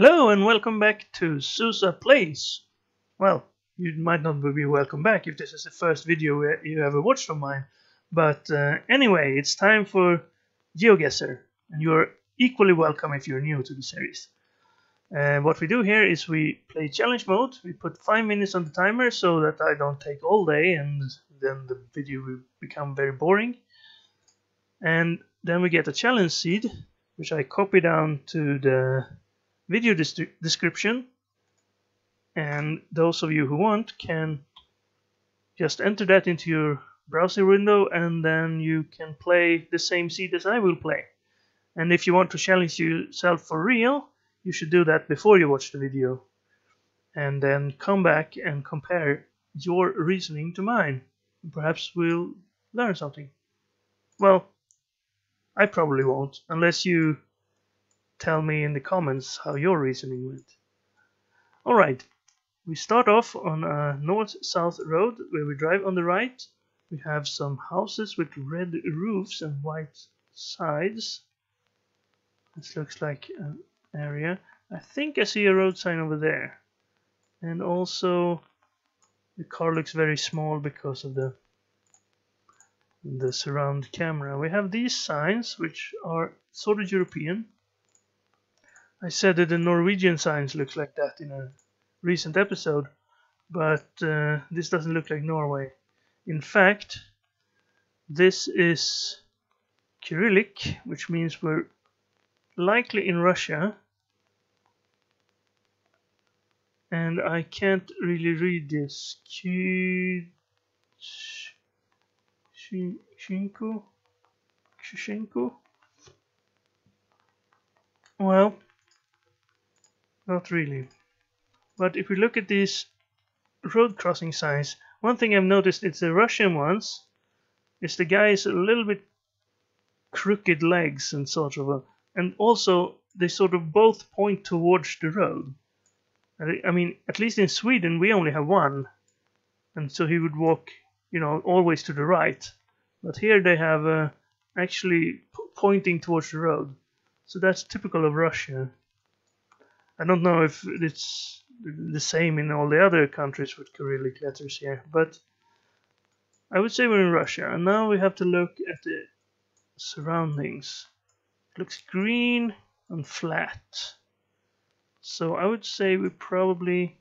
Hello and welcome back to Susa Plays. Well, you might not be welcome back if this is the first video you ever watched of mine. But anyway, it's time for GeoGuessr, and you're equally welcome if you're new to the series. What we do here is we play challenge mode. We put 5 minutes on the timer so that I don't take all day and then the video will become very boring. And then we get a challenge seed, which I copy down to the video description, and those of you who want can just enter that into your browser window, and then you can play the same seed as I will play. And if you want to challenge yourself for real, you should do that before you watch the video, and then come back and compare your reasoning to mine. Perhaps we'll learn something. Well, I probably won't, unless you tell me in the comments how your reasoning went. Alright, we start off on a north-south road where we drive on the right. We have some houses with red roofs and white sides. This looks like an area. I think I see a road sign over there. And also the car looks very small because of the surround camera. We have these signs which are sort of European. I said that the Norwegian signs look like that in a recent episode, but this doesn't look like Norway. In fact, this is Cyrillic, which means we're likely in Russia, and I can't really read this. Shchenko? Well, not really. But if we look at these road crossing signs, one thing I've noticed is the Russian ones is the guys a little bit crooked legs and and also they sort of both point towards the road. I mean, at least in Sweden we only have one, and so he would walk, always to the right. But here they have actually pointing towards the road. So that's typical of Russia. I don't know if it's the same in all the other countries with Cyrillic letters here, but I would say we're in Russia. And now we have to look at the surroundings. It looks green and flat. So I would say we probably...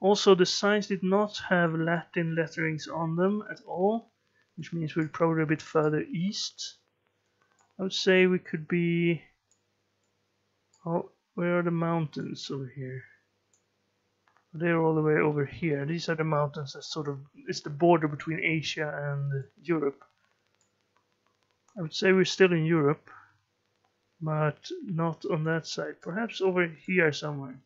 Also, the signs did not have Latin letterings on them at all, which means we're probably a bit further east. I would say we could be... Oh, where are the mountains over here? They're all the way over here. These are the mountains that it's the border between Asia and Europe. I would say we're still in Europe, but not on that side. Perhaps over here somewhere.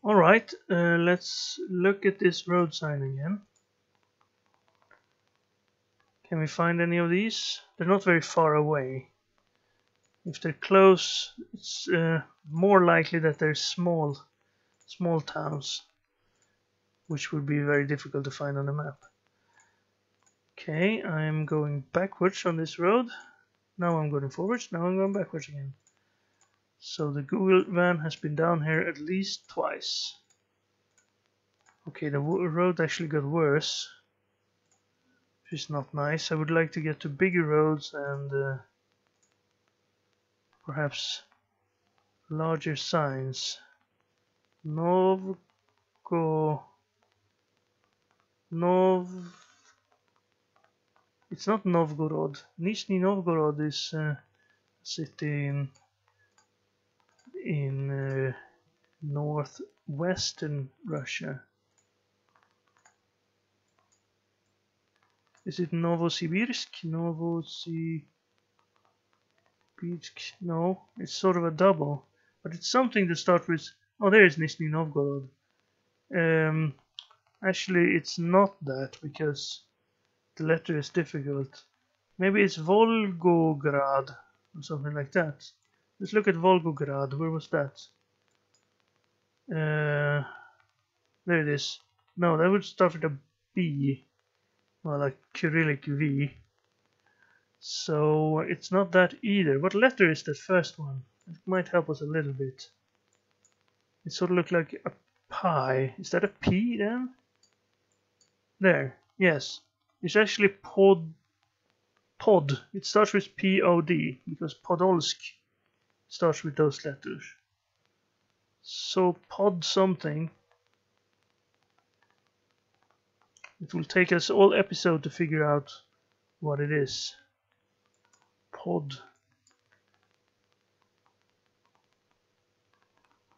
Alright, let's look at this road sign again. Can we find any of these? They're not very far away. If they're close, it's more likely that they're small towns, which would be very difficult to find on the map. Okay, I'm going backwards on this road. Now I'm going forwards, now I'm going backwards again. So the Google van has been down here at least twice. Okay, the road actually got worse, which is not nice. I would like to get to bigger roads and perhaps larger signs. It's not Novgorod. Nizhny Novgorod is a city in northwestern Russia. Is it Novosibirsk? No, it's sort of a double, but it's something to start with. Oh, there is Nizhny Novgorod. Actually, it's not that because the letter is difficult. Maybe it's Volgograd or something like that. Let's look at Volgograd. Where was that? There it is. No, that would start with a B. Well, like Cyrillic V. So it's not that either. What letter is that first one? It might help us a little bit. It sort of looks like a pie. Is that a P then? There, yes. It's actually pod. It starts with P-O-D because Podolsk starts with those letters. So pod something. It will take us all episode to figure out what it is. Pod.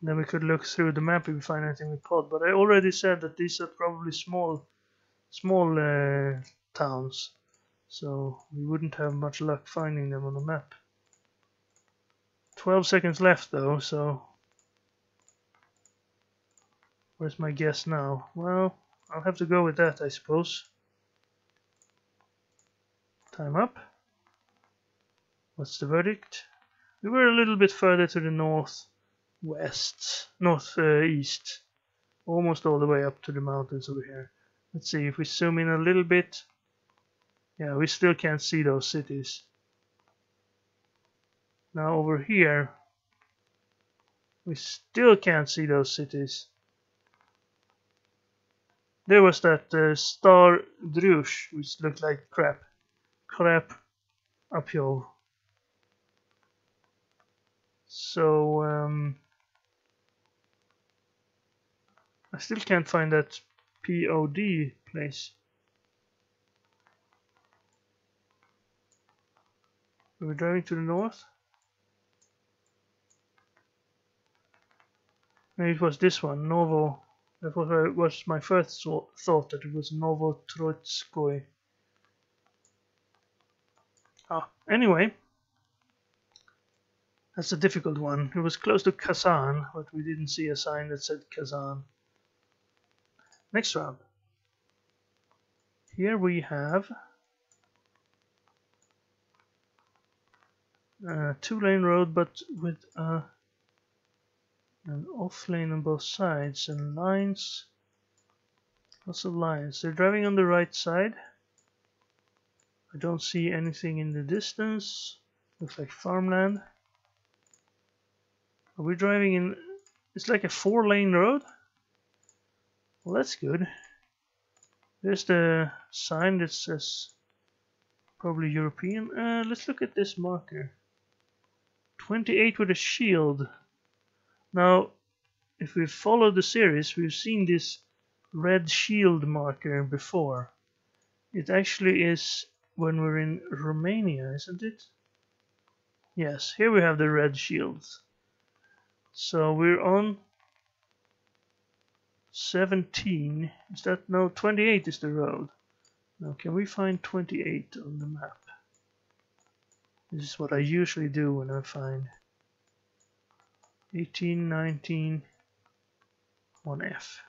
Then we could look through the map if we find anything with pod. But I already said that these are probably small towns. So we wouldn't have much luck finding them on the map. 12 seconds left though, so where's my guess now? Well, I'll have to go with that, I suppose. Time up. What's the verdict? We were a little bit further to the northeast, almost all the way up to the mountains over here. Let's see if we zoom in a little bit. Yeah, we still can't see those cities. Now over here, we still can't see those cities. There was that Star Drush, which looked like crap uphill. So I still can't find that POD place. Are we driving to the north? Maybe it was this one, Novo. That was my first thought, that it was Novotroitskoye. Anyway, that's a difficult one. It was close to Kazan, but we didn't see a sign that said Kazan. Next round. Here we have a 2-lane road, but with an off lane on both sides and lines. Lots of lines. They're driving on the right side. I don't see anything in the distance. Looks like farmland. Are we driving in? It's like a 4-lane road. Well, that's good. There's the sign that says probably European. Let's look at this marker. 28 with a shield. Now, if we follow the series, we've seen this red shield marker before. It actually is when we're in Romania, isn't it? Yes, here we have the red shields. So we're on 17. Is that no? 28 is the road. Now, can we find 28 on the map? This is what I usually do when I find 18, 19, 1F,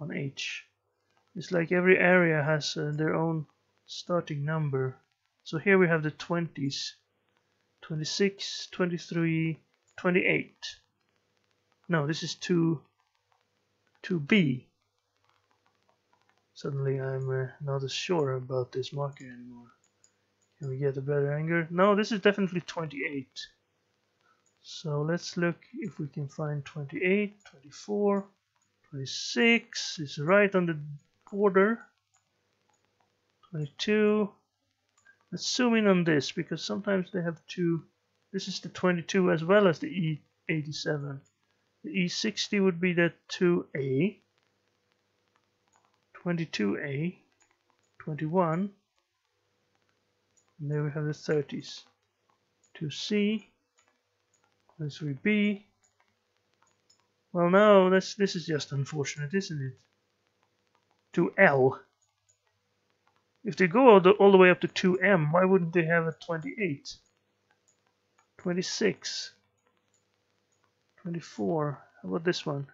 1H. It's like every area has their own starting number. So here we have the 20s. 26, 23, 28. No, this is 2B. Suddenly I'm not as sure about this marker anymore. Can we get a better angle? No, this is definitely 28. So let's look if we can find 28, 24, 26. It's right on the border. 22. Let's zoom in on this because sometimes they have two. This is the 22 as well as the E87. The E60 would be the 2A, 22A, 21, and there we have the 30s. 2C, 23B. Well, no, this is just unfortunate, isn't it? 2L. If they go all the way up to 2M, why wouldn't they have a 28? 26. 24. How about this one?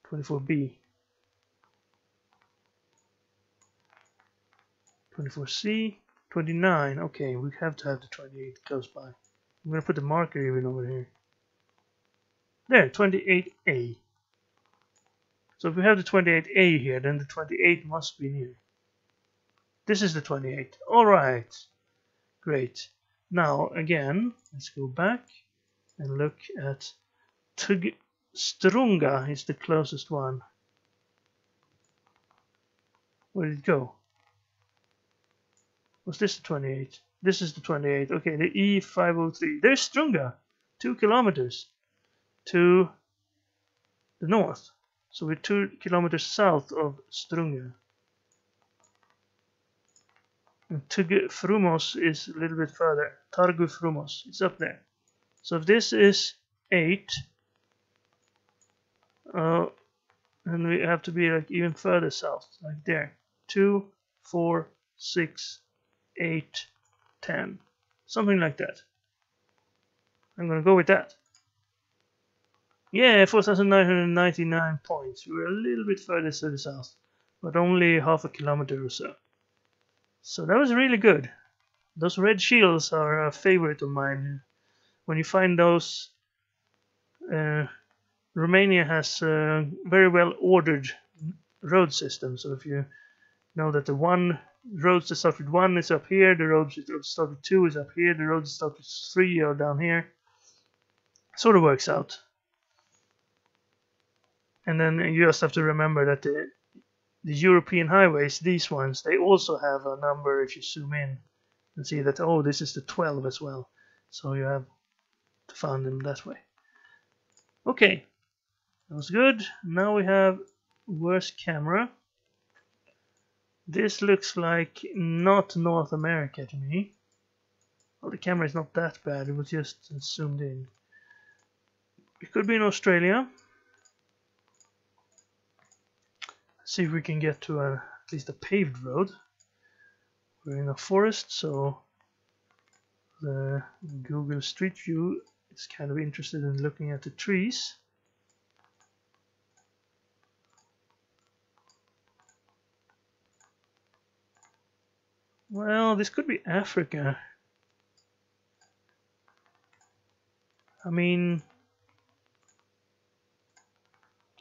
24B. 24C. 29. Okay, we have to have the 28 close by. I'm going to put the marker even over here. There, 28A. So if we have the 28A here, then the 28 must be near. This is the 28. Alright. Great. Now again, let's go back and look at Strunga is the closest one. Where did it go? Was this the 28? This is the 28. Okay, the E503. There's Strunga. 2 kilometers to the north. So we're 2 kilometers south of Strunga. And Targu Frumos is a little bit further. Targu Frumos, it's up there. So if this is 8, then we have to be like even further south, like there. 2, 4, 6, 8, 10. Something like that. I'm gonna go with that. Yeah, 4,999 points. We're a little bit further to the south, but only half a kilometer or so. So that was really good. Those red shields are a favorite of mine. When you find those, Romania has a very well ordered road system. So if you know that the roads that start with 1 is up here, the roads that start with 2 is up here, the roads that start with 3 are down here. Sort of works out. And then you just have to remember that the European highways, these ones, they also have a number if you zoom in and see that, oh, this is the 12 as well. So you have to find them that way. Okay, that was good. Now we have worse camera. This looks like not North America to me. Well, the camera is not that bad, it was just zoomed in. It could be in Australia. See if we can get to at least a paved road. We're in a forest, so the Google Street View is kind of interested in looking at the trees. Well, this could be Africa. I mean,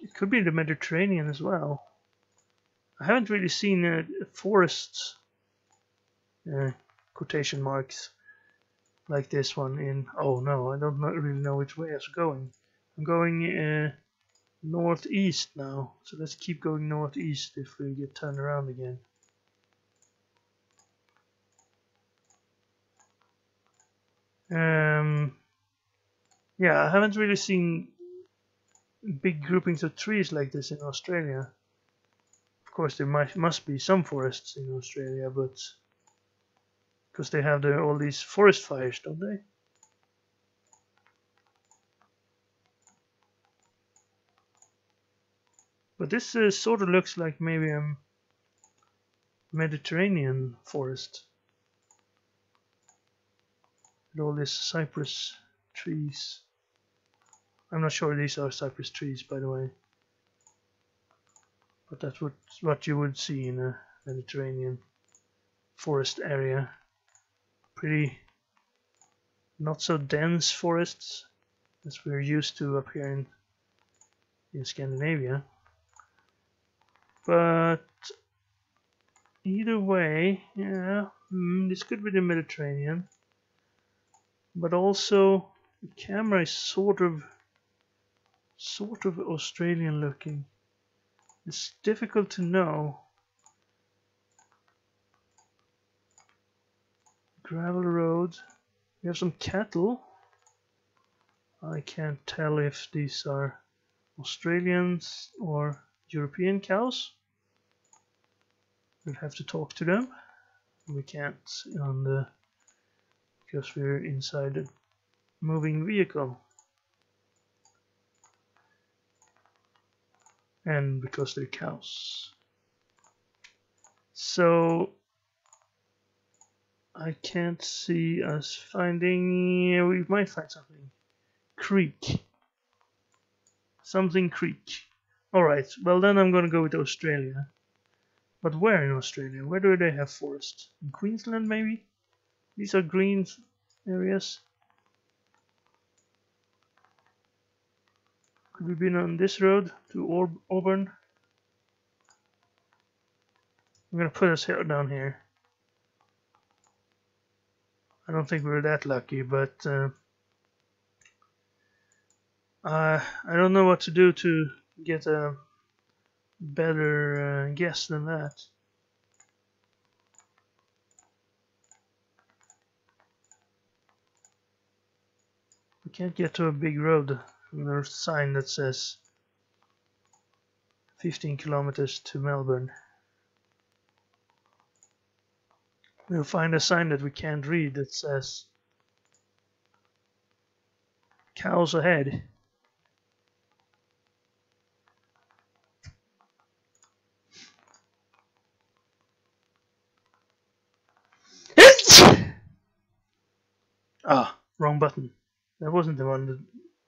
it could be the Mediterranean as well. I haven't really seen forests, quotation marks, like this one in... Oh no, I don't really know which way I was going. I'm going northeast now, so let's keep going northeast if we get turned around again. Yeah, I haven't really seen big groupings of trees like this in Australia. Of course, there must be some forests in Australia, but because they have all these forest fires, don't they? But this sort of looks like maybe a Mediterranean forest with all these cypress trees. I'm not sure these are cypress trees, by the way. But that's what you would see in a Mediterranean forest area. Pretty not so dense forests as we're used to up here in Scandinavia. But either way, yeah, this could be the Mediterranean. But also the camera is sort of Australian looking. It's difficult to know. Gravel road. We have some cattle. I can't tell if these are Australians or European cows. We'll have to talk to them. We can't because we're inside a moving vehicle. And because they're cows. So I can't see us finding... Yeah, we might find something. Creek. Something creek. Alright, well then I'm gonna go with Australia. But where in Australia? Where do they have forests? In Queensland maybe? These are green areas. Could we been on this road to Auburn? I'm gonna put us down here. I don't think we were that lucky, but I don't know what to do to get a better guess than that. We can't get to a big road. There's a sign that says 15 kilometers to Melbourne. We'll find a sign that we can't read that says cows ahead. Ah, wrong button. That wasn't the one that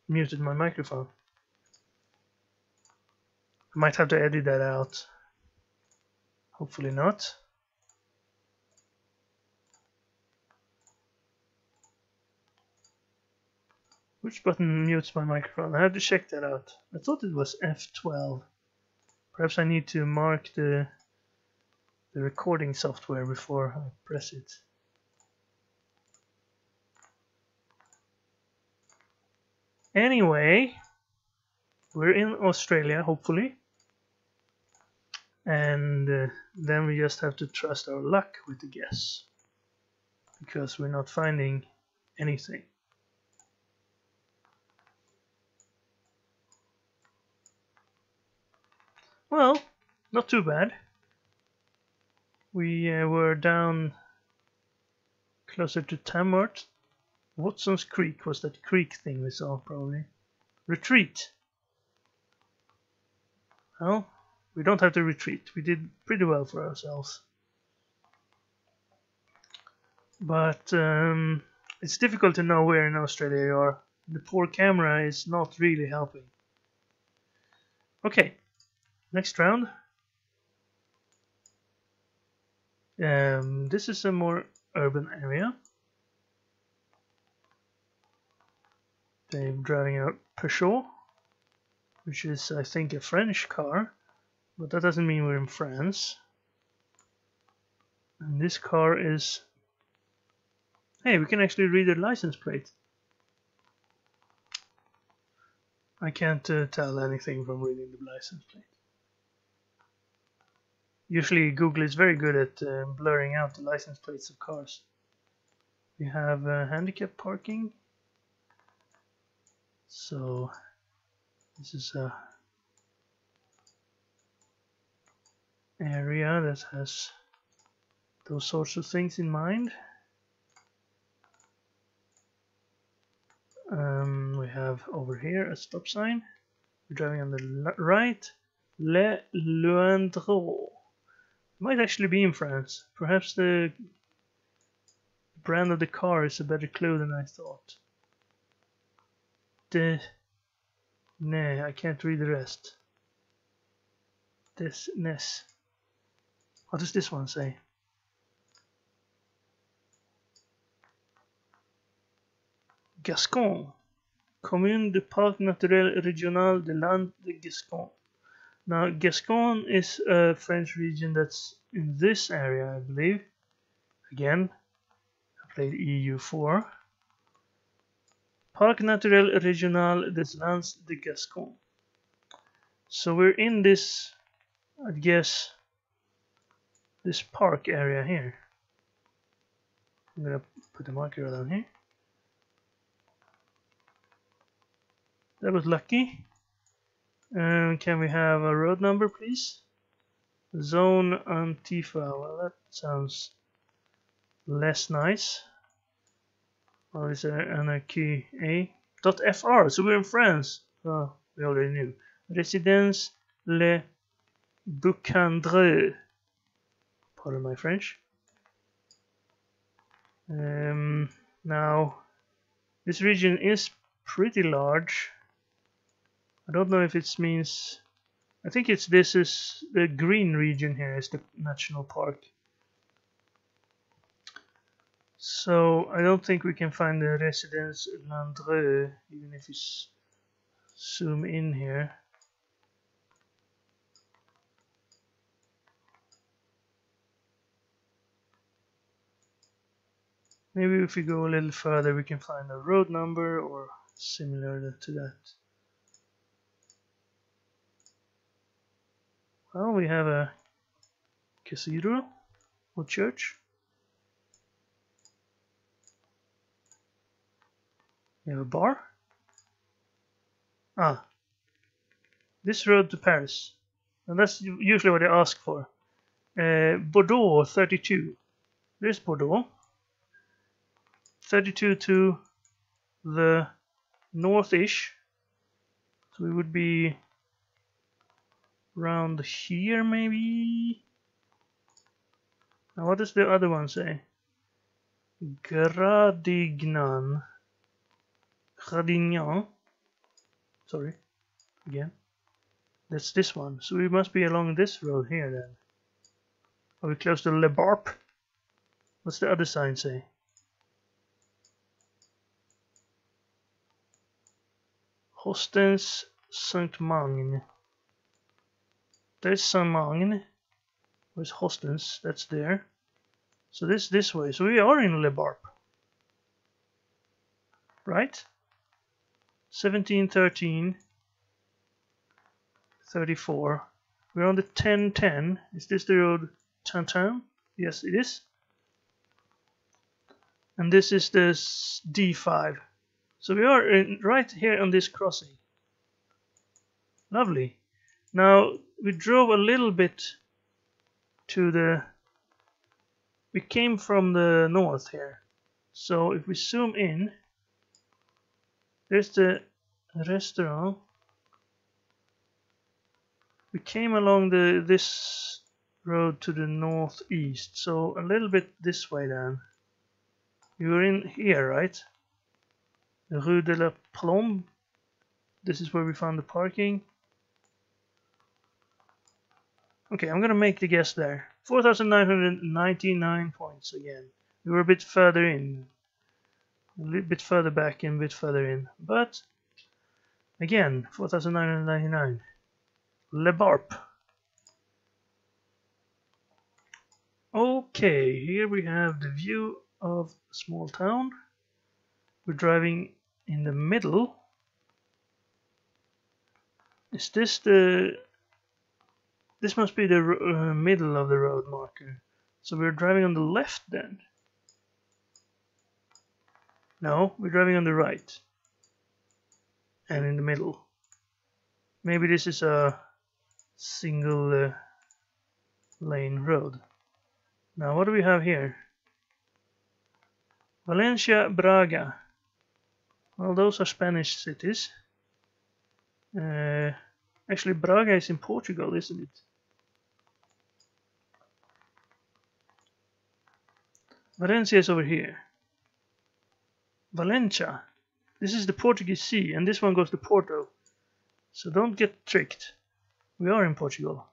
muted my microphone. I might have to edit that out. Hopefully not. Which button mutes my microphone? I have to check that out. I thought it was F12. Perhaps I need to mark the recording software before I press it. Anyway, we're in Australia, hopefully. And then we just have to trust our luck with the guess. Because we're not finding anything. Well, not too bad. We were down closer to Tamworth. Watson's Creek was that creek thing we saw, probably. Retreat. Well, we don't have to retreat. We did pretty well for ourselves. But it's difficult to know where in Australia you are. The poor camera is not really helping. Okay, next round. This is a more urban area. They're driving a Peugeot, which is, I think, a French car, but that doesn't mean we're in France. And this car is... Hey, we can actually read the license plate. I can't tell anything from reading the license plate. Usually Google is very good at blurring out the license plates of cars. We have handicap parking. So this is a area that has those sorts of things in mind. We have over here a stop sign. We're driving on the right. Le Loindreau. Might actually be in France. Perhaps the brand of the car is a better clue than I thought. Nah, I can't read the rest. Ness. What does this one say? Gascon. Commune de Parc Naturel Régional de Landes de Gascon. Now, Gascon is a French region that's in this area, I believe. Again, I played EU4. Parc Naturel Régional des Landes de Gascon. So we're in this, I guess, this park area here. I'm gonna put the marker down here. That was lucky. Can we have a road number, please? Zone Antifa. Well, that sounds less nice. Well, is there anarchy A? .fr. So we're in France. Oh, we already knew. Résidence Le Boucandreux. Pardon my French. Now, this region is pretty large. I don't know if it means... I think this is the green region here is the national park. So I don't think we can find the Résidence Landreux, even if we zoom in here. Maybe if we go a little further we can find a road number or similar to that. Well, we have a cathedral or church. We have a bar. Ah, this road to Paris. And that's usually what they ask for. Bordeaux 32. There's Bordeaux. 32 to the north-ish. So we would be around here maybe. Now what does the other one say? Gradignan. Gradignan. Sorry, again. That's this one. So we must be along this road here then. Are we close to Le Barp? What's the other sign say? Hostens Saint-Magne. There's Saint-Magne. Where's Hostens? That's there. So this way. So we are in Le Barp. Right? 1713. 34. We're on the 1010. Is this the road Tintin? Yes, it is. And this is the D5. So we are right here on this crossing. Lovely. Now we drove a little bit to the... We came from the north here. So if we zoom in, there's the restaurant. We came along this road to the northeast, so a little bit this way then. We were in here, right? Rue de la Plombe. This is where we found the parking. Okay, I'm gonna make the guess there. 4,999 points again. We were a bit further in. A little bit further back and a bit further in. But, again, 4,999. Le Barp. Okay, here we have the view of a small town. We're driving in the middle. Is this the... This must be the middle of the road marker. So we're driving on the left then. No, we're driving on the right. And in the middle. Maybe this is a single lane road. Now what do we have here? Valencia, Braga. Well, those are Spanish cities. Actually, Braga is in Portugal, isn't it? Valencia is over here. Valencia. This is the Portuguese Sea, and this one goes to Porto. So don't get tricked. We are in Portugal.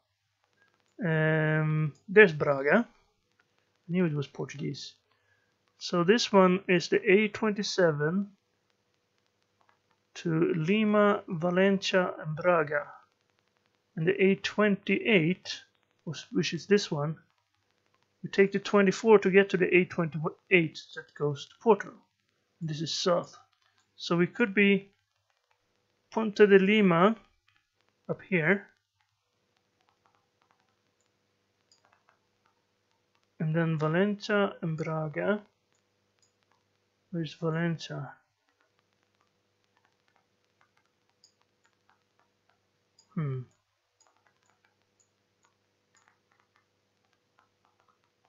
There's Braga. I knew it was Portuguese. So this one is the A27 to Lima, Valencia, and Braga. And the A28, which is this one, we take the 24 to get to the A28 that goes to Porto. And this is south. So we could be Ponte de Lima up here. And then Valencia and Braga. Where's Valencia?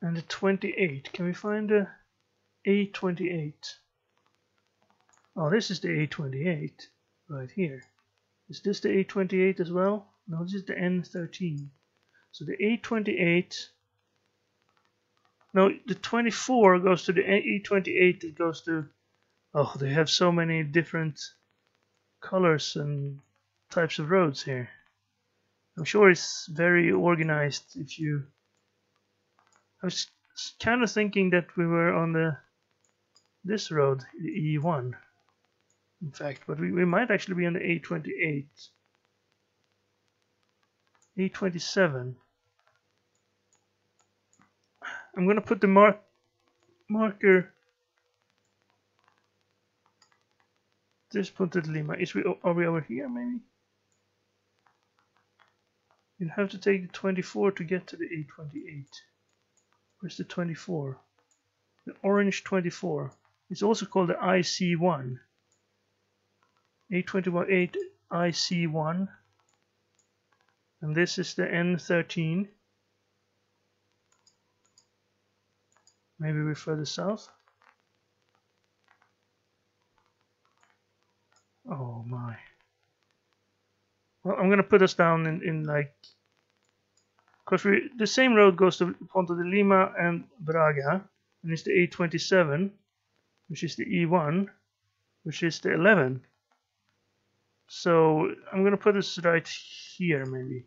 And the 28. Can we find the A28? Oh, this is the A28 right here. Is this the A28 as well? No, this is the N13. So the A28. No, the 24 goes to the A28. It goes to... Oh, they have so many different colors and types of roads here. I'm sure it's very organized if you... I was kind of thinking that we were on this road, the E1, in fact, but we might actually be on the A28. A27. I'm gonna put the marker this Punta de Lima. Are we over here maybe? You have to take the 24 to get to the A28. Where's the 24? The orange 24. It's also called the IC1. A21 IC1. And this is the N13. Maybe we're further south. Oh my. Well, I'm gonna put us down in like, because the same road goes to Ponta de Lima and Braga, and it's the A27, which is the E1, which is the 11. So I'm gonna put us right here maybe,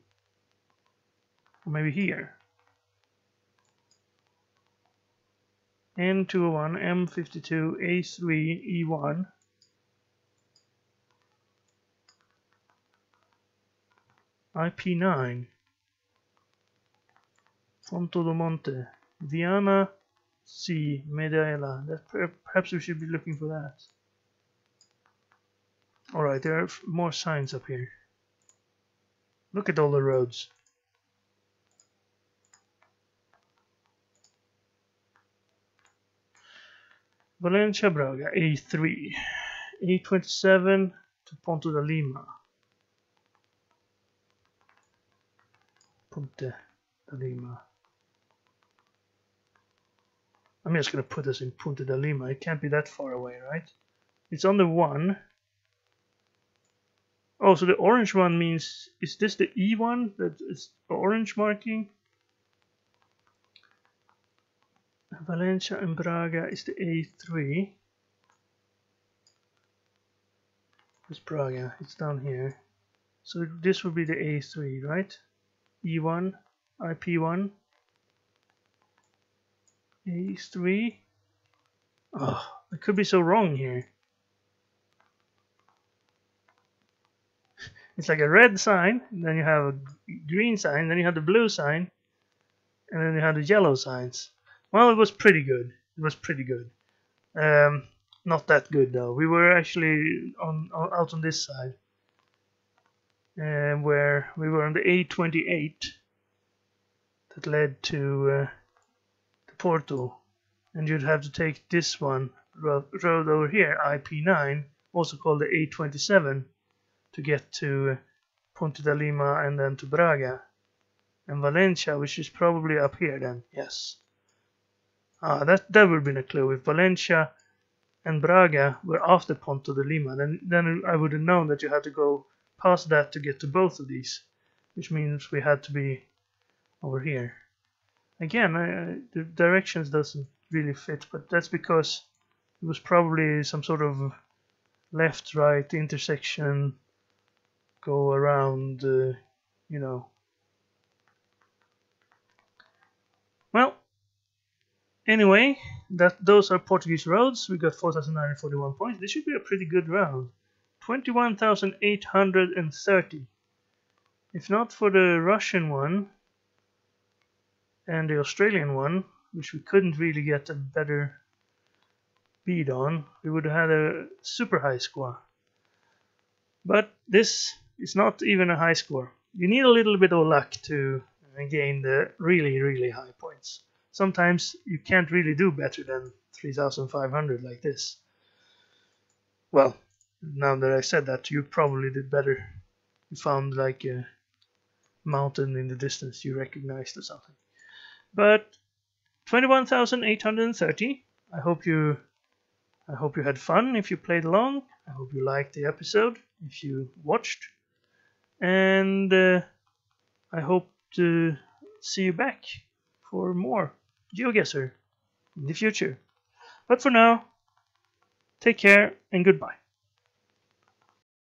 or maybe here. N201, M52, A3, E1. IP9, Fonto do Monte, Viana C, Medela. Perhaps we should be looking for that. Alright, there are more signs up here. Look at all the roads. Valencia Braga, A3, A27 to Ponto da Lima. Ponte da Lima. I'm just gonna put us in Ponte da Lima. It can't be that far away, right? It's on the 1. Oh, so the orange one means, is this the E1 that is orange marking? Valencia and Braga is the A3. It's Braga, it's down here. So this would be the A3, right? E1, IP1, A3. Oh, I could be so wrong here. It's like a red sign, then you have a green sign, then you have the blue sign, and then you have the yellow signs. Well, it was pretty good. It was pretty good. Not that good though. We were actually out on this side, where we were on the A28 that led to Porto, and you'd have to take this road over here, IP9, also called the A27, to get to Ponte da Lima and then to Braga and Valencia, which is probably up here then. Yes. That would have been a clue. If Valencia and Braga were after Ponte de Lima, then I would have known that you had to go past that to get to both of these, which means we had to be over here. Again, the directions doesn't really fit, but that's because it was probably some sort of left-right intersection, go around, you know. Well, anyway, those are Portuguese roads. We got 4,941 points. This should be a pretty good round. 21,830. If not for the Russian one and the Australian one, which we couldn't really get a better bead on, we would have had a super high score. But this is not even a high score. You need a little bit of luck to gain the really, really high points. Sometimes you can't really do better than 3,500 like this. Well, now that I said that, you probably did better. You found like a mountain in the distance you recognized or something. But 21,830. I hope you had fun if you played along. I hope you liked the episode if you watched. And I hope to see you back for more GeoGuessr in the future. But for now, take care and goodbye.